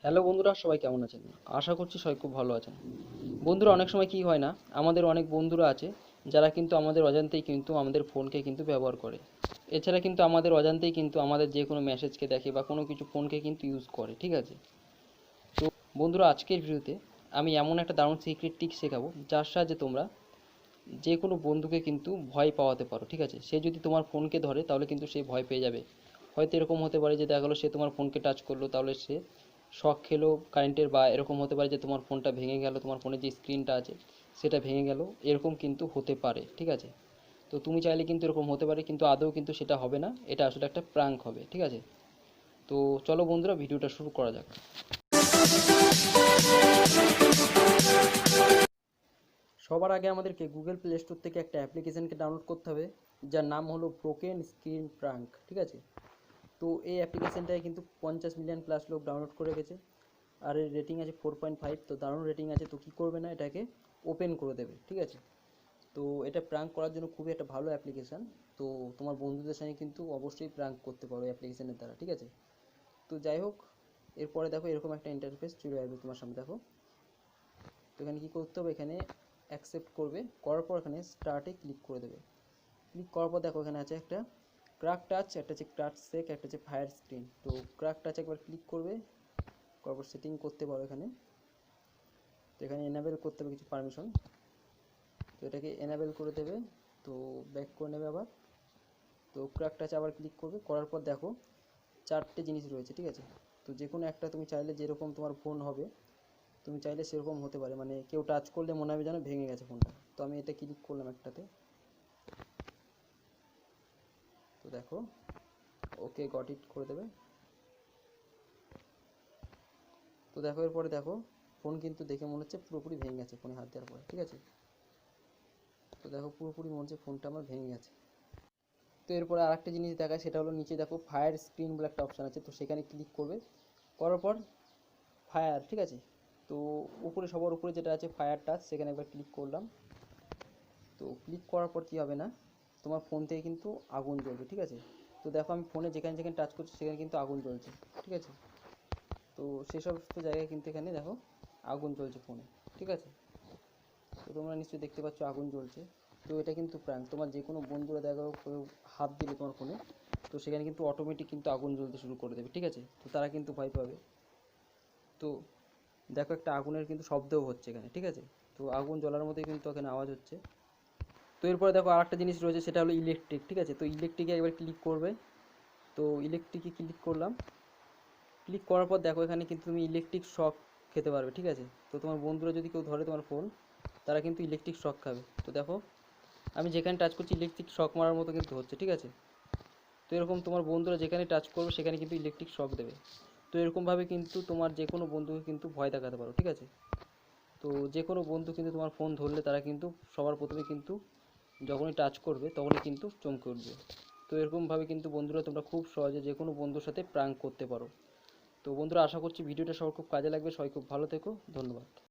Hello বন্ধুরা, সবাই কেমন আছেন? আশা করছি সবাই খুব ভালো আছেন। বন্ধুরা, অনেক সময় কি হয় না, আমাদের অনেক বন্ধুরা আছে যারা কিন্তু আমাদের অজান্তেই কিন্তু আমাদের ফোনকে কিন্তু ব্যবহার করে। এছাড়া কিন্তু আমাদের অজান্তেই কিন্তু আমাদের যে কোনো মেসেজকে দেখে বা কোনো কিছু ফোনকে কিন্তু ইউজ করে, ঠিক আছে? তো বন্ধুরা, আজকের ভিডিওতে আমি এমন একটা দারুণ সিক্রেট ট্রিক শেখাবো যার সাহায্যে তোমরা যে কোনো বন্ধুকে কিন্তু ভয় পাওয়াতে পারো, ঠিক আছে? সে যদি তোমার ফোনকে ধরে তাহলে কিন্তু সে ভয় পেয়ে যাবে। হয়তো এরকম হতে পারে যে দেখা গেলো সে তোমার ফোনকে টাচ করলো, তাহলে সে শক খেলো কারেন্টের, বা এরকম হতে পারে যে তোমার ফোনটা ভেঙে গেল, তোমার ফোনের যে স্ক্রিনটা আছে সেটা ভেঙে গেল, এরকম কিন্তু হতে পারে, ঠিক আছে? তো তুমি চাইলে কিন্তু এরকম হতে পারে, কিন্তু আদৌ কিন্তু সেটা হবে না, এটা আসলে একটা প্রাঙ্ক হবে, ঠিক আছে? তো চলো বন্ধুরা, ভিডিওটা শুরু করা যাক। সবার আগে আমাদেরকে গুগল প্লে স্টোর থেকে একটা অ্যাপ্লিকেশনকে ডাউনলোড করতে হবে, যার নাম হলো ব্রোকেন স্ক্রিন প্রাঙ্ক, ঠিক আছে? তো এই অ্যাপ্লিকেশনটায় কিন্তু 50 মিলিয়ন প্লাস লোক ডাউনলোড করে গেছে, আর এর রেটিং আছে 4.5। তো দারুণ রেটিং আছে। তো কী করবে না, এটাকে ওপেন করে দেবে, ঠিক আছে? তো এটা প্রাঙ্ক করার জন্য খুবই একটা ভালো অ্যাপ্লিকেশান। তো তোমার বন্ধুদের সঙ্গে কিন্তু অবশ্যই প্রাঙ্ক করতে পারো এই অ্যাপ্লিকেশানের দ্বারা, ঠিক আছে? তো যাই হোক, এরপরে দেখো এরকম একটা ইন্টারফেস চলে আসবে তোমার সামনে, দেখো। তো এখানে কী করতে হবে, এখানে অ্যাকসেপ্ট করবে, করার পর এখানে স্টার্টে ক্লিক করে দেবে। ক্লিক করার পর দেখো এখানে আছে একটা ক্র্যাক টাচ, একটা হচ্ছে ক্র্যাক সেক, একটা হচ্ছে ফায়ার স্ক্রিন। তো ক্র্যাক টাচ একবার ক্লিক করবে, করার পর সেটিং করতে পারো এখানে। তো এখানে এনাবেল করতে হবে কিছু পারমিশন, তো এটাকে এনাবেল করে দেবে। তো ব্যাক করে নেবে আবার। তো ক্র্যাক টাচ আবার ক্লিক করবে, করার পর দেখো চারটে জিনিস রয়েছে, ঠিক আছে? তো যে কোনো একটা তুমি চাইলে, যেরকম তোমার ফোন হবে তুমি চাইলে সেরকম হতে পারে, মানে কেউ টাচ করলে মনে হবে যেন ভেঙে গেছে ফোনটা। তো আমি এটা ক্লিক করলাম একটাতে। তো দেখো, ওকে গট ইট করে দেবে। তো দেখো এরপরে দেখো ফোন কিন্তু দেখে মনে হচ্ছে পুরোপুরি ভেঙে গেছে ফোনে হাত দেওয়ার পরে, ঠিক আছে? তো দেখো পুরোপুরি মনে হচ্ছে ফোনটা আমার ভেঙে গেছে। তো এরপরে আরেকটা জিনিস দেখায়, সেটা হলো নিচে দেখো ফায়ার স্ক্রিন বলে একটা অপশান আছে, তো সেখানে ক্লিক করবে, করার পর ফায়ার, ঠিক আছে? তো উপরে সবার উপরে যেটা আছে ফায়ার টাচ, সেখানে একবার ক্লিক করলাম। তো ক্লিক করার পর কী হবে না, তোমার ফোন থেকে কিন্তু আগুন জ্বলবে, ঠিক আছে? তো দেখো আমি ফোনে যেখানে যেখানে টাচ করছি সেখানে কিন্তু আগুন জ্বলছে, ঠিক আছে? তো সেসব জায়গায় কিন্তু এখানে দেখো আগুন জ্বলছে ফোনে, ঠিক আছে? তো তোমরা নিশ্চয়ই দেখতে পাচ্ছ আগুন জ্বলছে। তো এটা কিন্তু প্র্যাঙ্ক। তোমার যে কোনো বন্ধুরা দেখো কেউ হাত দিলে তোমার ফোনে, তো সেখানে কিন্তু অটোমেটিক কিন্তু আগুন জ্বলতে শুরু করে দেবে, ঠিক আছে? তো তারা কিন্তু ভয় পাবে। তো দেখো একটা আগুনের কিন্তু শব্দও হচ্ছে এখানে, ঠিক আছে? তো আগুন জ্বলার মতোই কিন্তু এখানে আওয়াজ হচ্ছে। তো এরপরে দেখো আরেকটা জিনিস রয়েছে, সেটা হলো ইলেকট্রিক, ঠিক আছে? তো ইলেকট্রিকে একবার ক্লিক করবে। তো ইলেকট্রিকে ক্লিক করলাম। ক্লিক করার পর দেখো এখানে কিন্তু তুমি ইলেকট্রিক শক খেতে পারবে, ঠিক আছে? তো তোমার বন্ধুরা যদি কেউ ধরে তোমার ফোন, তারা কিন্তু ইলেকট্রিক শক খাবে। তো দেখো আমি যেখানে টাচ করছি ইলেকট্রিক শক মারার মতো কিন্তু হচ্ছে, ঠিক আছে? তো এরকম তোমার বন্ধুরা যেখানে টাচ করবে সেখানে কিন্তু ইলেকট্রিক শক দেবে। তো এরকমভাবে কিন্তু তোমার যে কোনো বন্ধুকে কিন্তু ভয় দেখাতে পারো, ঠিক আছে? তো যে কোনো বন্ধু কিন্তু তোমার ফোন ধরলে তারা কিন্তু সবার প্রথমে কিন্তু যখনই টাচ করবে তখনই কিন্তু চমকে উঠবে। তো এরকমভাবে কিন্তু বন্ধুরা তোমরা খুব সহজে যে কোনো বন্ধুর সাথে প্রাঙ্ক করতে পারো। তো বন্ধুরা, আশা করছি ভিডিওটা সবার খুব কাজে লাগবে। সবাই খুব ভালো থেকো, ধন্যবাদ।